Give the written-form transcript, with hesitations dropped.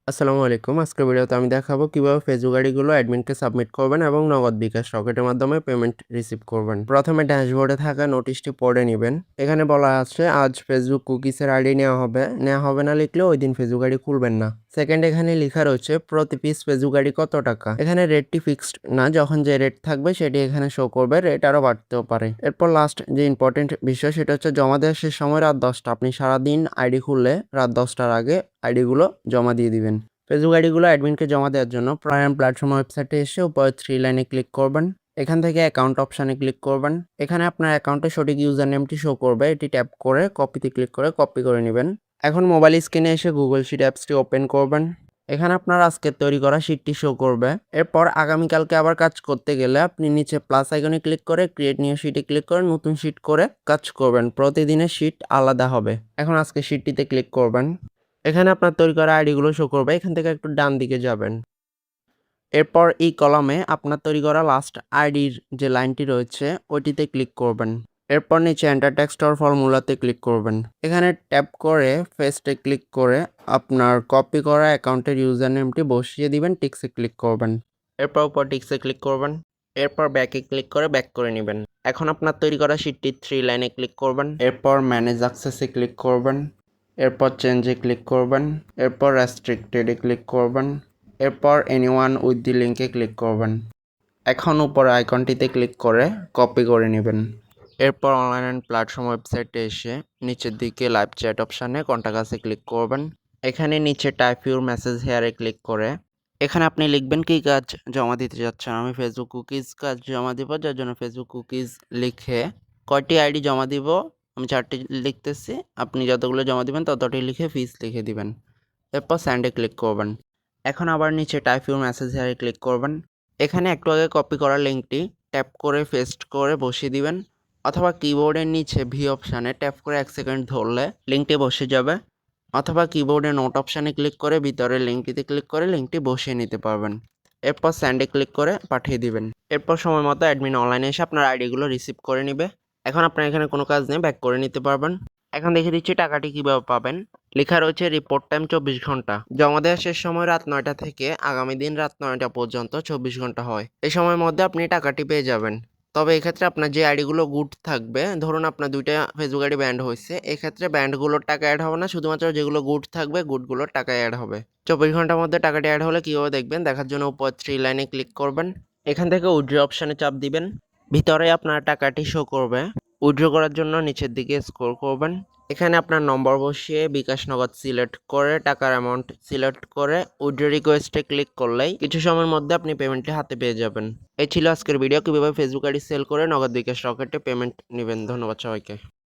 আসসালামু আলাইকুম। আজকের ভিডিওতে আমি দেখাবো কিভাবে ফেসবুক আইডিগুলো অ্যাডমিনকে সাবমিট করবেন এবং নগদ বিকাশ রকেটের মাধ্যমে পেমেন্ট রিসিভ করবেন। প্রথমে ড্যাশবোর্ডে থাকা নোটিশটি পড়ে নেবেন। এখানে বলা আছে আজ ফেসবুক কুকিজের আইডি নেওয়া হবে না লিখলে ওই দিন ফেসবুক আইডি খুলবেন না। সেকেন্ড এখানে লেখা রয়েছে প্রতি পিস ফেসবুক আইডি কত টাকা। এখানে রেটটি ফিক্সড না, যখন যে রেট থাকবে সেটি এখানে শো করবে, রেট আরও বাড়তেও পারে। এরপর লাস্ট যে ইম্পর্টেন্ট বিষয় সেটা হচ্ছে জমা দেওয়ার শেষ সময় রাত 10টা। আপনি সারাদিন আইডি খুললে রাত 10টার আগে আইডিগুলো জমা দিয়ে দিবেন। ফেসবুক আইডিগুলো অ্যাডমিনকে জমা দেওয়ার জন্য প্রাইম প্ল্যাটফর্ম ওয়েবসাইটে এসে উপরে 3 লাইনে ক্লিক করবেন। এখান থেকে অ্যাকাউন্ট অপশানে ক্লিক করবেন। এখানে আপনার অ্যাকাউন্টের সঠিক ইউজার নেমটি শো করবে, এটি ট্যাপ করে কপিতে ক্লিক করে কপি করে নেবেন। এখন মোবাইল স্ক্রিনে এসে গুগল শিট অ্যাপসটি ওপেন করবেন। এখানে আপনার আজকের তৈরি করা শিটটি শো করবে। এরপর আগামীকালকে আবার কাজ করতে গেলে আপনি নিচে প্লাস আইকনে ক্লিক করে ক্রিয়েট নিউ শিটে ক্লিক করে নতুন শিট করে কাজ করবেন। প্রতিদিনের শিট আলাদা হবে। এখন আজকে শিটটিতে ক্লিক করবেন। এখানে আপনার তৈরি করা আইডিগুলো শো করবে। এখান থেকে একটু ডান দিকে যাবেন। এরপর এই কলামে আপনার তৈরি করা লাস্ট আইডির যে লাইনটি রয়েছে ওইটিতে ক্লিক করবেন। এরপর নিচে এন্টার টেক্সট অর ফর্মুলাতে ক্লিক করবেন। এখানে ট্যাপ করে পেস্টে ক্লিক করে আপনার কপি করা অ্যাকাউন্টের ইউজার নেমটি বসিয়ে দিবেন, টিক্সে ক্লিক করবেন। এরপর উপর টিক্সে ক্লিক করবেন। এরপর ব্যাকে ক্লিক করে ব্যাক করে নেবেন। এখন আপনার তৈরি করা শিটটি 3 লাইনে ক্লিক করবেন। এরপর ম্যানেজ অ্যাক্সেসে ক্লিক করবেন। এরপর চেঞ্জে ক্লিক করবেন। এরপর রেস্ট্রিক্টেডে ক্লিক করবেন। এরপর এনিওয়ান উইথ দি লিঙ্কে ক্লিক করবেন। এখন উপর আইকনটিতে ক্লিক করে কপি করে নেবেন। এরপর অনলাইন প্ল্যাটফর্ম ওয়েবসাইটে এসে নিচের দিকে লাইভ চ্যাট অপশানে কন্টাক্ট আসে ক্লিক করবেন। এখানে নিচে টাইপ ইউর মেসেজ হেয়ারে ক্লিক করে এখানে আপনি লিখবেন কি কাজ জমা দিতে যাচ্ছেন। আমি ফেসবুক কুকিজ কাজ জমা দিব, যার জন্য ফেসবুক কুকিজ লিখে কয়টি আইডি জমা দিব আমি 4টি লিখতেছি। আপনি যতগুলো জমা দিবেন ততটি লিখে ফিস লিখে দিবেন। এরপর স্যান্ডে ক্লিক করবেন। এখন আবার নিচে টাইপ ইউর মেসেজ হেয়ারে ক্লিক করবেন। এখানে একটু আগে কপি করা লিঙ্কটি ট্যাপ করে পেস্ট করে বসিয়ে দিবেন, অথবা কিবোর্ডের নিচে ভি অপশানে ট্যাপ করে 1 সেকেন্ড ধরলে লিঙ্কটি বসে যাবে, অথবা কিবোর্ডে নোট অপশানে ক্লিক করে ভিতরের লিঙ্কটিতে ক্লিক করে লিঙ্কটি বসিয়ে নিতে পারবেন। এরপর স্যান্ডে ক্লিক করে পাঠিয়ে দিবেন। এরপর সময় মতো অ্যাডমিন অনলাইনে এসে আপনার আইডিগুলো রিসিভ করে নেবে। এখন আপনার এখানে কোনো কাজ নেই, ব্যাক করে নিতে পারবেন। এখন দেখে দিচ্ছি টাকাটি কীভাবে পাবেন। লেখা রয়েছে রিপোর্ট টাইম 24 ঘন্টা। জমা দেওয়ার শেষ সময় রাত 9টা থেকে আগামী দিন রাত 9টা পর্যন্ত 24 ঘন্টা হয়। এই সময়ের মধ্যে আপনি টাকাটি পেয়ে যাবেন। তবে এক্ষেত্রে আপনার যে আইডিগুলো গুড থাকবে, ধরুন আপনার 2টা ফেসবুক আইডি ব্যান্ড হয়েছে, এক্ষেত্রে ব্যান্ডগুলোর টাকা অ্যাড হবে না, শুধুমাত্র যেগুলো গুড থাকবে গুডগুলোর টাকা অ্যাড হবে। 24 ঘন্টার মধ্যে টাকাটি অ্যাড হলে কীভাবে দেখবেন দেখার জন্য উপর 3 লাইনে ক্লিক করবেন। এখান থেকে উইথড্র অপশানে চাপ দিবেন। ভিতরে আপনার টাকাটি শো করবে। উইথড্র করার জন্য নিচের দিকে স্ক্রল করবেন। এখানে আপনার নম্বর বসিয়ে বিকাশ নগদ সিলেক্ট করে টাকার অ্যামাউন্ট সিলেক্ট করে উইথড্র রিকোয়েস্টে ক্লিক করলেই কিছু সময়ের মধ্যে আপনি পেমেন্টটি হাতে পেয়ে যাবেন। এই ছিল আজকের ভিডিও, কীভাবে ফেসবুক আইডি সেল করে নগদ বিকাশ রকেটে পেমেন্ট নেবেন। ধন্যবাদ সবাইকে।